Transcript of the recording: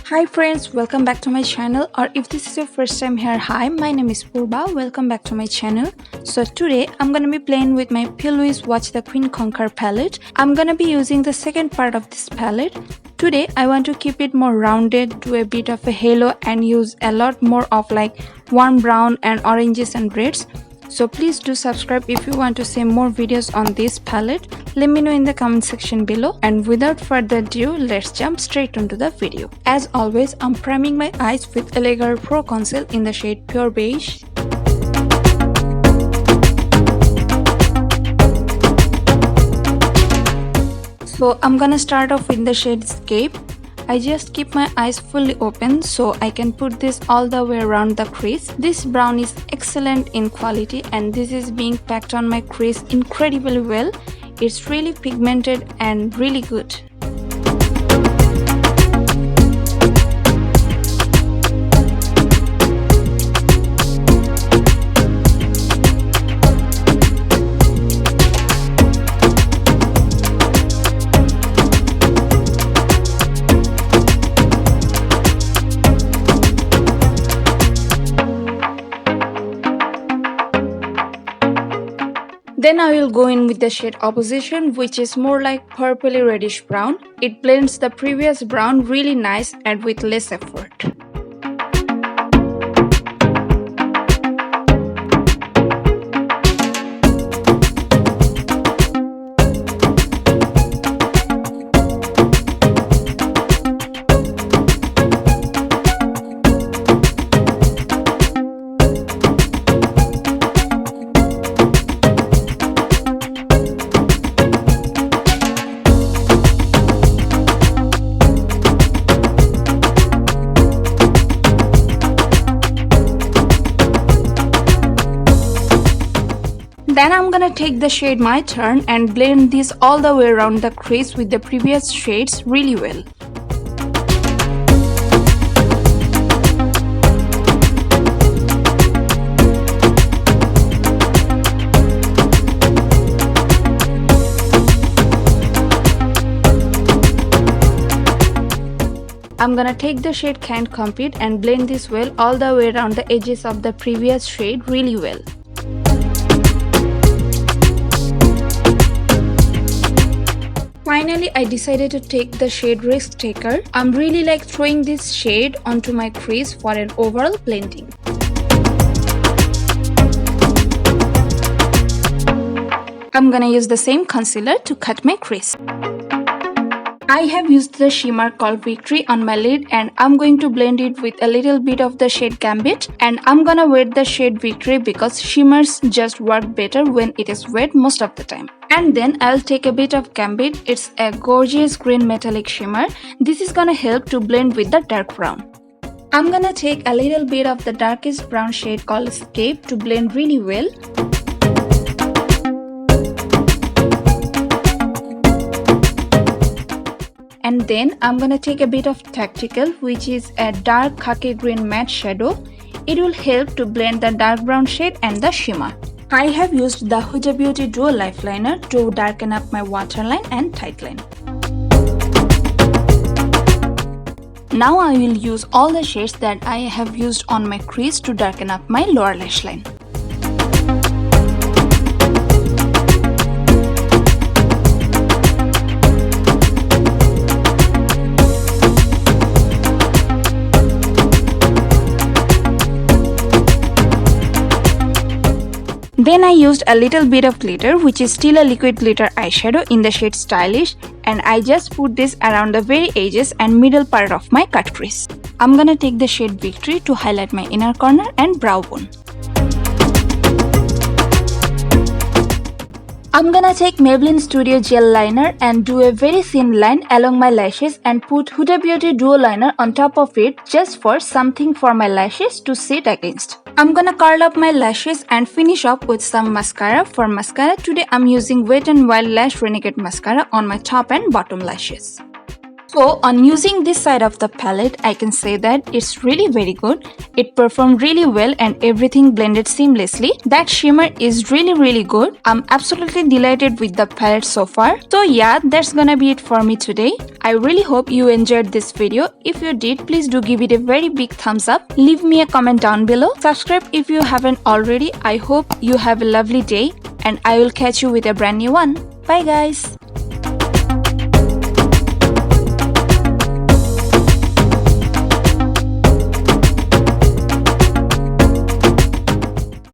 Hi friends, welcome back to my channel, or if this is your first time here, hi, my name is Purba, welcome back to my channel. So today I'm gonna be playing with my PLOUISE Watch the Queen Conquer palette. I'm gonna be using the second part of this palette. Today I want to keep it more rounded, do a bit of a halo and use a lot more of like warm brown and oranges and reds. So please do subscribe if you want to see more videos on this palette. Let me know in the comment section below, and without further ado, let's jump straight into the video. As always, I'm priming my eyes with Eyelash Pro Conceal in the shade Pure Beige. So I'm gonna start off with the shade Escape. I just keep my eyes fully open so I can put this all the way around the crease. This brown is excellent in quality and this is being packed on my crease incredibly well. It's really pigmented and really good. Then I will go in with the shade Opposition, which is more like purpley reddish brown. It blends the previous brown really nice and with less effort. Then I'm gonna take the shade My Turn and blend this all the way around the crease with the previous shades really well. I'm gonna take the shade Can't Compete and blend this well all the way around the edges of the previous shade really well. Finally, I decided to take the shade Risk Taker. I'm really like throwing this shade onto my crease for an overall blending. I'm gonna use the same concealer to cut my crease. I have used the shimmer called Victory on my lid and I'm going to blend it with a little bit of the shade Gambit, and I'm gonna wet the shade Victory because shimmers just work better when it is wet most of the time. And then I'll take a bit of Gambit. It's a gorgeous green metallic shimmer. This is gonna help to blend with the dark brown. I'm gonna take a little bit of the darkest brown shade called Escape to blend really well. And then I'm gonna take a bit of Tactical, which is a dark khaki green matte shadow. It will help to blend the dark brown shade and the shimmer. I have used the Huda Beauty Duo LifeLiner to darken up my waterline and tightline. Now I will use all the shades that I have used on my crease to darken up my lower lash line. Then I used a little bit of glitter, which is still a liquid glitter eyeshadow in the shade Stylish, and I just put this around the very edges and middle part of my cut crease. I'm gonna take the shade Victory to highlight my inner corner and brow bone. I'm gonna take Maybelline Studio Gel Liner and do a very thin line along my lashes and put Huda Beauty Duo Liner on top of it just for something for my lashes to sit against. I'm gonna curl up my lashes and finish up with some mascara. For mascara, today I'm using Wet n Wild Lash Renegade Mascara on my top and bottom lashes. So on using this side of the palette, I can say that it's really very good. It performed really well and everything blended seamlessly. That shimmer is really good. I'm absolutely delighted with the palette so far. So yeah, that's gonna be it for me today. I really hope you enjoyed this video. If you did, please do give it a very big thumbs up. Leave me a comment down below. Subscribe if you haven't already. I hope you have a lovely day and I will catch you with a brand new one. Bye guys.